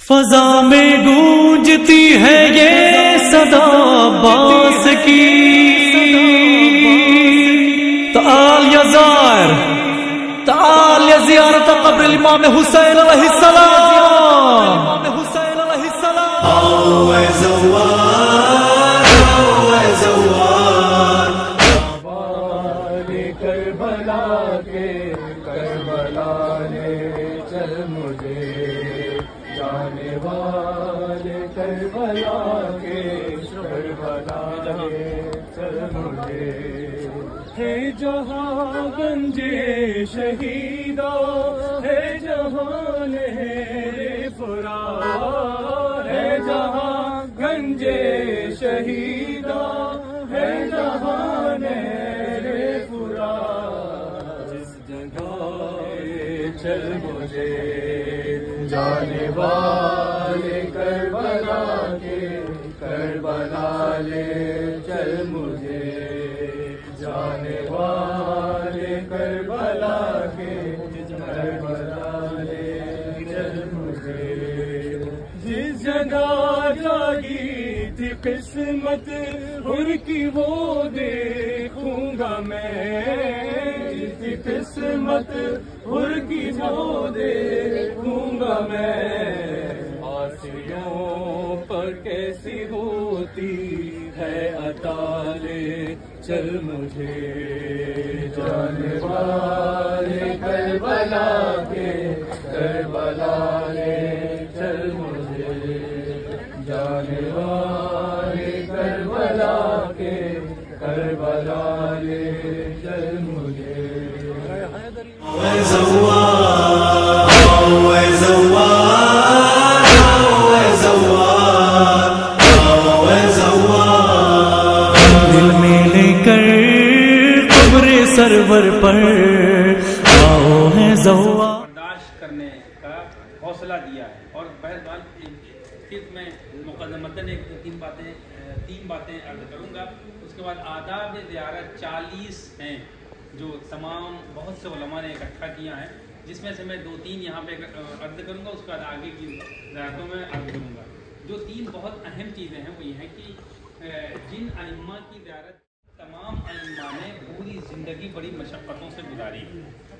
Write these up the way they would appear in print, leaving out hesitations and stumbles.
فضا میں گونجتی ہے یہ صدا عباس کی، تعال یا زائر، تعال یا زیارت قبر الامام حسین علیہ السلام، آؤ اے زوار، آؤ اے زوار، کربلا کے کربلا لے چل مجھے، جانے والے کربلا کے کربلا لے چل مجھے، ہے جہاں گنجے شہیدا، ہے جہاں لہر فرات، ہے جہاں گنجے شہیدا، ہے جہاں لہر فرات، جس جگہ چل مجھے، جانے والے کربلا کے کربلا لے چل مجھے، جانے والے کربلا کے کربلا لے چل مجھے، جس جگہ جاگی تھی قسمت ان کی وہ دیکھوں گا میں، جس قسمت ان کی وہ دیکھوں گا میں، آسیوں پر کیسی ہوتی ہے عطا لے چل مجھے، جانے والے کربلا کے کربلا لے چل مجھے، جانے والے کربلا کے کربلا لے چل مجھے، اے زوار، آؤ اے زوار، آؤ اے زوار، آؤ اے زوار، دل میں لے کر قبر سرور پر آؤ اے زوار، برداشت کرنے کا حوصلہ دیا ہے۔ اور بہرحال پھر میں مقدمتاً تین باتیں عرض کروں گا، اس کے بعد آداب زیارت 40 ہیں جو تمام بہت سے علماء نے اکٹھا کیا ہے، جس میں سے میں 2-3 یہاں پہ عرض کروں گا، اس کے بعد آگے کی زیارتوں میں عرض کروں گا۔ جو 3 بہت اہم چیزیں ہیں وہ یہ ہیں کہ جن ائمہ کی زیارت تمام ائمہ نے پوری زندگی بڑی مشقتوں سے گزاری،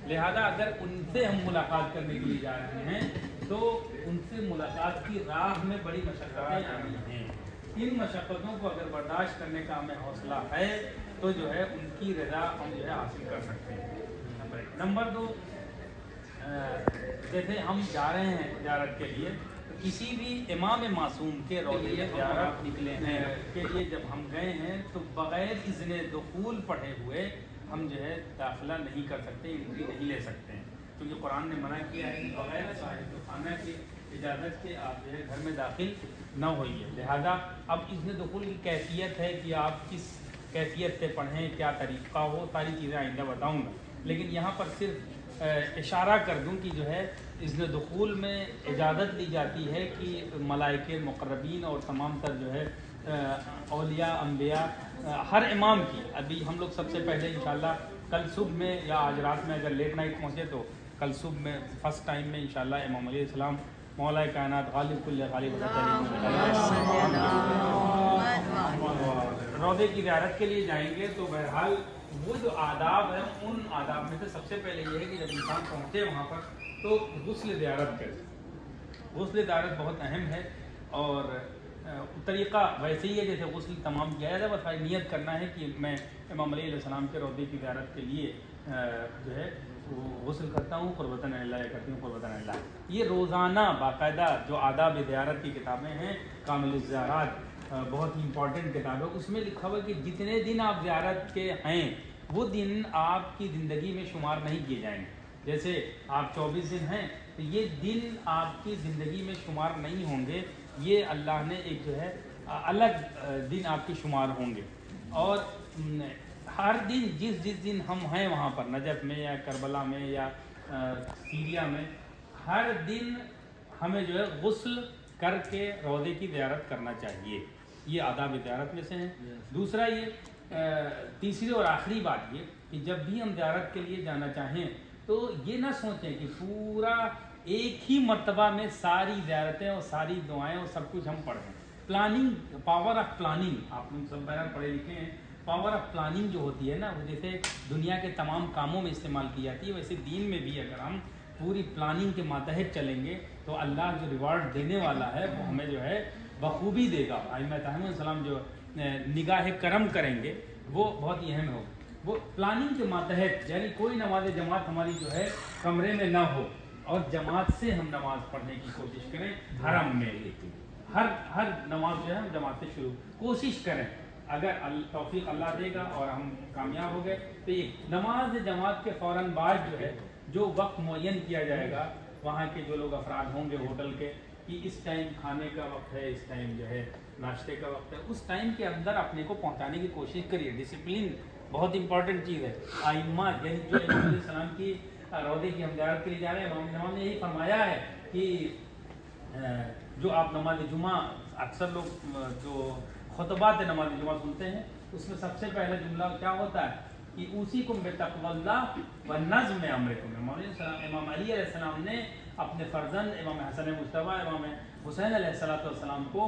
لہذا اگر ان سے ہم ملاقات کرنے کے لیے جا رہے ہیں تو ان سے ملاقات کی راہ میں بڑی مشقتیں آئی ہیں، ان مشقتوں کو اگر برداشت کرنے کا ہمیں حوصلہ ہے تو جو ہے ان کی رضا ہم جو ہے حاصل کر سکتے ہیں۔ نمبر 2، جیسے ہم جا رہے ہیں زیارت کے لیے، کسی بھی امام معصوم کے روضے زیارت نکلے ہیں کے لیے جب ہم گئے ہیں تو بغیر اذن دخول پڑھے ہوئے ہم جو ہے داخلہ نہیں کر سکتے، انٹری نہیں لے سکتے ہیں، کیونکہ قرآن نے منع کیا ہے کہ بغیر صاحب خانہ کی اجازت کے آپ جو ہے گھر میں داخل نہ ہوئیے۔ لہذا اب اذن دخول کی کیفیت ہے کہ آپ کس کیفیت سے پڑھیں، کیا طریقہ ہو، ساری چیزیں آئندہ بتاؤں گا، لیکن یہاں پر صرف اشارہ کر دوں کہ جو ہے اذن دخول میں اجازت دی جاتی ہے کہ ملائکے مقربین اور تمام تر جو ہے اولیاء انبیاء ہر امام کی، ابھی ہم لوگ سب سے پہلے انشاءاللہ کل صبح میں یا آج رات میں اگر لیٹ نائٹ پہنچے تو کل صبح میں فرسٹ ٹائم میں انشاءاللہ امام علیہ السلام مولا کائنات غالب کل غالب روضے کی زیارت کے لیے جائیں گے، تو بہرحال وہ جو آداب ہیں ان آداب میں سے سب سے پہلے یہ ہے کہ جب انسان پہنچے وہاں پر تو غسل زیارت کرے۔ غسل زیارت بہت اہم ہے اور طریقہ ویسے ہی ہے جیسے غسل تمام کیا جاتا ہے، بس نیت کرنا ہے کہ میں امام علیہ السلام کے روضے کی زیارت کے لیے جو ہے غسل کرتا ہوں، قربتاً اللہ کرتی ہوں، قربتاً اللہ۔ یہ روزانہ باقاعدہ جو آداب زیارت کی کتابیں ہیں، کامل الزیارات بہت ہی امپورٹنٹ کتاب ہے، اس میں لکھا ہوا ہے کہ جتنے دن آپ زیارت کے ہیں وہ دن آپ کی زندگی میں شمار نہیں کیے جائیں گے۔ جیسے آپ 24 دن ہیں تو یہ دن آپ کی زندگی میں شمار نہیں ہوں گے، یہ اللہ نے ایک جو ہے الگ دن آپ کے شمار ہوں گے۔ اور ہر دن جس دن ہم ہیں وہاں پر نجف میں یا کربلا میں یا سیریا میں، ہر دن ہمیں جو ہے غسل کر کے روضے کی زیارت کرنا چاہیے، یہ آداب زیارت میں سے ہیں۔ دوسرا یہ تیسری اور آخری بات یہ کہ جب بھی ہم زیارت کے لیے جانا چاہیں تو یہ نہ سوچیں کہ پورا ایک ہی مرتبہ میں ساری زیارتیں اور ساری دعائیں اور سب کچھ ہم پڑھیں. پلاننگ, پاور آف پلاننگ, آپ لوگ سب بہرحال پڑھے لکھے ہیں. پاور آف پلاننگ جو ہوتی ہے نا, وہ جیسے دنیا کے تمام کاموں میں استعمال کی جاتی ہے, ویسے دین میں بھی اگر ہم پوری پلاننگ کے ماتحت چلیں گے تو اللہ جو ریوارڈ دینے والا ہے وہ ہمیں جو ہے بخوبی دے گا. ائمہ طاہرین علیہ السلام جو نگاہ کرم کریں گے وہ بہت ہی اہم ہوگا. وہ پلاننگ کے ماتحت, یعنی کوئی نماز جماعت ہماری جو ہے کمرے میں نہ ہو اور جماعت سے ہم نماز پڑھنے کی کوشش کریں. حرم میں ہر نماز جو ہے ہم جماعت سے شروع کوشش کریں. اگر توفیق اللہ دے گا اور ہم کامیاب ہو گئے تو یہ نماز جماعت کے فوراً بعد جو ہے جو وقت معین کیا جائے گا, وہاں کے جو لوگ افراد ہوں گے ہوٹل کے, کہ اس ٹائم کھانے کا وقت ہے, اس ٹائم جو ہے ناشتے کا وقت ہے, اس ٹائم کے اندر اپنے کو پہنچانے کی کوشش کریے. ڈسپلن بہت امپورٹنٹ چیز ہے. ائمہ یعنی جو امام علیہ السلام کی روضے کی ہم زیارت کے لیے جا رہے ہیں, امام نے یہی فرمایا ہے کہ جو آپ نماز جمعہ, اکثر لوگ جو خطبات نماز جمعہ سنتے ہیں اس میں سب سے پہلا جملہ کیا ہوتا ہے کہ اوصیکم بتقوی اللہ ونظم امرکم. امام علی علیہ السلام نے اپنے فرزند امام حسن مجتبی, امام حسین علیہ السلام کو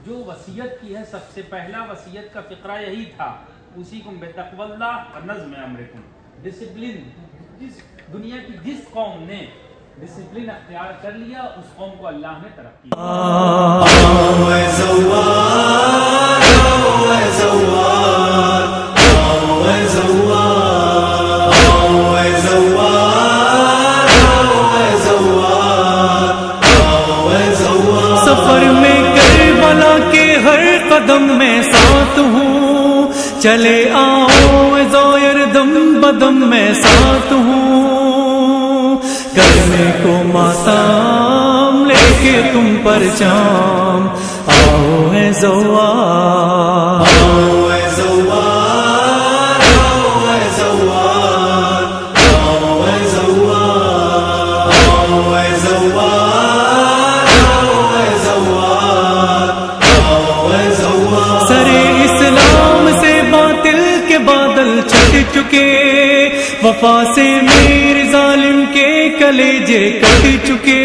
جو وصیت کی ہے, سب سے پہلا وصیت کا فقرہ یہی تھا, اوصیکم بتقوی اللہ ونظم امرکم. ڈسپلن, جس دنیا کی جس قوم نے ڈسپلن اختیار کر لیا اس قوم کو اللہ نے ترقی سفر میں کربلا کے ہر قدم میں ساتھ ہوں, چلے آؤ زائر دم بدم میں ساتھ ہوں, کرنے کو ماتام لے کے تم پر جام آؤ اے زوار, آؤ اے زوار, آؤ اے زوار, آؤ اے زوار, آؤ اے زوار, آؤ اے زوار, آؤ اے زوار. سرے اسلام سے باطل کے بادل چھٹ چکے, وفا سے میرے ظالم کے کلیجے کٹ چکے,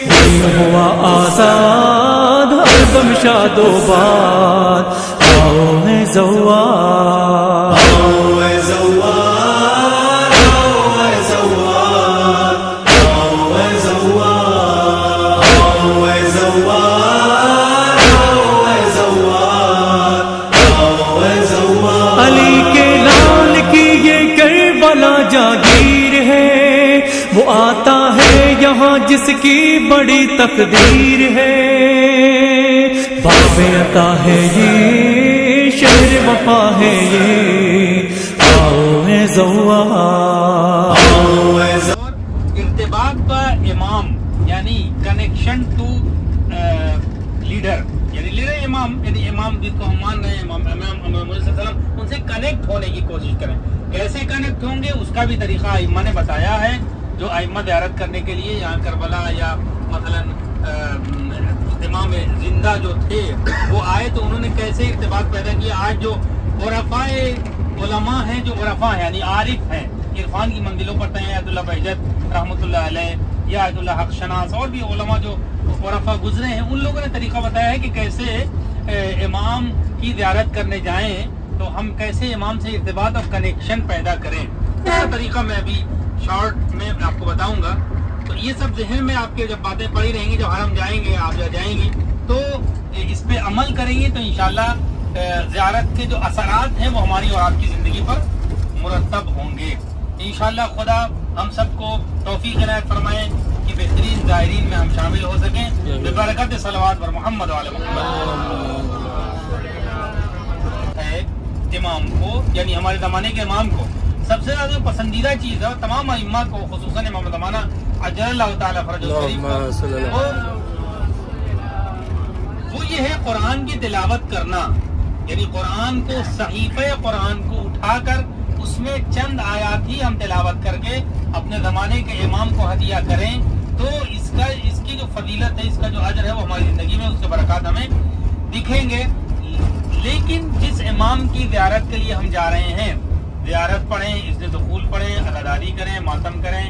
دل ہوا آزاد ہر دم شاد و باد آؤ اے زوار, آؤ اے زوار, آؤ اے زوار, آؤ اے زوار, آؤ اے زوار, آؤ اے زوار, آؤ اے زوار. علی کے لال کی یہ کربلا جاگیر ہے, وہ آتا ہے یہاں جس کی بڑی تقدیر ہے, باب عطا ہے یہ, شہر وفا ہے یہ, آؤ اے زوار, آؤ اے زوار. ارتباط کا امام یعنی کنیکشن ٹو لیڈر, یعنی لیڈر امام, یعنی امام جس کو ہم مان رہے ہیں امام علیہ السلام, ان سے کنیکٹ ہونے کی کوشش کریں. کیسے کنیکٹ ہوں گے اس کا بھی طریقہ ائمہ نے بتایا ہے. جو ائمہ زیارت کرنے کے لیے یہاں کربلا یا مثلا امام زندہ جو تھے وہ آئے تو انہوں نے کیسے ارتباط پیدا کیا. آج جو عرفاء علماء ہیں, جو عرفاء ہیں یعنی عارف ہیں, عرفان کی منزلوں پر ہیں, آیت اللہ بہجت رحمۃ اللہ علیہ یا آیت اللہ حق شناس اور بھی علماء جو عرفاء گزرے ہیں, ان لوگوں نے طریقہ بتایا ہے کہ کیسے امام کی زیارت کرنے جائیں تو ہم کیسے امام سے ارتباط اور کنیکشن پیدا کریں. اس کا طریقہ میں ابھی شارٹ میں آپ کو بتاؤں گا. تو یہ سب ذہن میں آپ کے جب باتیں پڑی رہیں گی, جب حرم جائیں گے, آپ جب جائیں گی تو اس پہ عمل کریں گے تو انشاءاللہ زیارت کے جو اثرات ہیں وہ ہماری اور آپ کی زندگی پر مرتب ہوں گے انشاءاللہ. خدا ہم سب کو توفیق عنایت فرمائے کہ بہترین زائرین میں ہم شامل ہو سکیں ببرکت صلوات پر محمد و آل محمد. امام کو یعنی ہمارے زمانے کے امام کو سب سے زیادہ پسندیدہ چیز ہے, تمام ائمہ کو خصوصاً امام زمانہ عجل اللہ تعالیٰ فرج الشریف کو, وہ یہ ہے قرآن کی تلاوت کرنا. یعنی قرآن کو, صحیفہ قرآن کو اٹھا کر اس میں چند آیات ہی ہم تلاوت کر کے اپنے زمانے کے امام کو ہدیہ کریں تو اس کی جو فضیلت ہے, اس کا جو اجر ہے وہ ہماری زندگی میں اس کے برکات ہمیں دکھیں گے. لیکن جس امام کی زیارت کے لیے ہم جا رہے ہیں, زیارت پڑھیں, اس سے دخول پڑھیں, عزاداری کریں, ماتم کریں,